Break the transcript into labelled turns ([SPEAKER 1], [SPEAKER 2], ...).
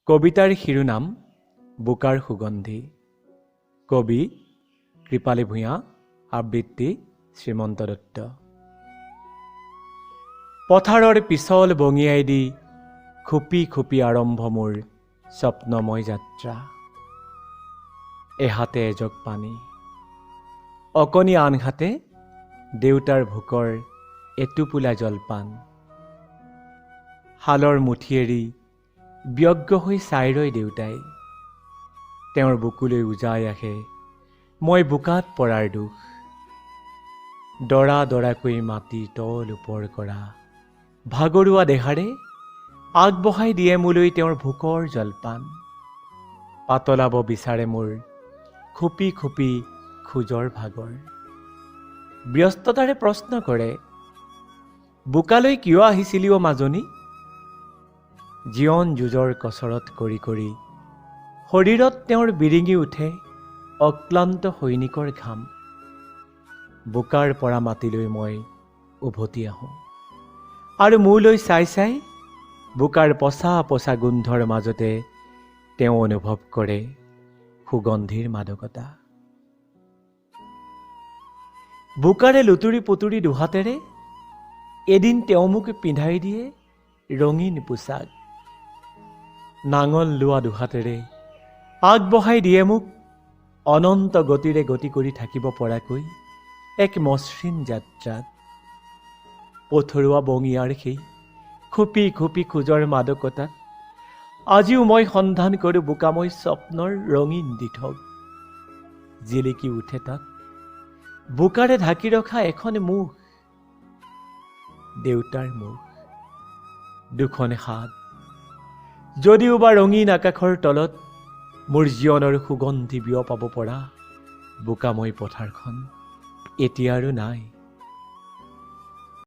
[SPEAKER 1] কবিতাৰ শিৰোনাম বোকাৰ সুগন্ধি। কবি কৃপালী ভূঞা, আবৃত্তি শ্ৰীমন্ত দত্ত। পথাৰৰ পিছল বঙিয়াই দি খুপি খুপি আৰম্ভ মোৰ স্বপ্নময় যাত্ৰা। এহাতে এজক পানী, অকণি আনহাতে দেউতাৰ ভোকৰ এটোপোলা জলপান। শালৰ মুঠি এৰি ব্যগ্ৰ হৈ চাই ৰয় দেউতাই। তেওঁৰ বুকুলৈ উজাই আহে মই বোকাত পৰাৰ দুখ। দৰা দৰাকৈ মাটি তল ওপৰ কৰা ভাগৰুৱা দেহাৰে আগবঢ়াই দিয়ে মোলৈ তেওঁৰ ভোকৰ জলপান। পাতলাব বিচাৰে মোৰ খুপি খুপি খোজৰ ভাগৰ। ব্যস্ততাৰে প্ৰশ্ন কৰে, বোকালৈ কিয় আহিছিলি অ মাজনী? জীৱন যুঁজৰ কচৰত কৰি কৰি শৰীৰত তেওঁৰ বিৰিঙি উঠে অক্লান্ত সৈনিকৰ ঘাম। বোকাৰ পৰা মাটিলৈ মই উভতি আহোঁ আৰু মোলৈ চাই চাই বোকাৰ পচা পচা গোন্ধৰ মাজতে তেওঁ অনুভৱ কৰে সুগন্ধিৰ মাদকতা। বোকাৰে লুতুৰি পুতুৰি দুহাতেৰে এদিন তেওঁ মোক পিন্ধাই দিয়ে ৰঙীন পোছাক। নাঙল লোৱা দুহাতেৰে আগবঢ়াই দিয়ে মোক অনন্ত গতিৰে গতি কৰি থাকিব পৰাকৈ এক মসৃণ যাত্ৰাত। পথৰুৱা বঙিয়াৰ সেই খুপি খুপি খোজৰ মাদকতাত আজিও মই সন্ধান কৰোঁ বোকাময় স্বপ্নৰ ৰঙীন দিঠক। জিলিকি উঠে তাত বোকাৰে ঢাকি ৰখা এখন মুখ, দেউতাৰ মুখ। দুখন হাত, যদিও বা ৰঙীন আকাশৰ তলত মোৰ জীৱনৰ সুগন্ধি বিয়পাব পৰা বোকাময় পথাৰখন এতিয়া আৰু নাই।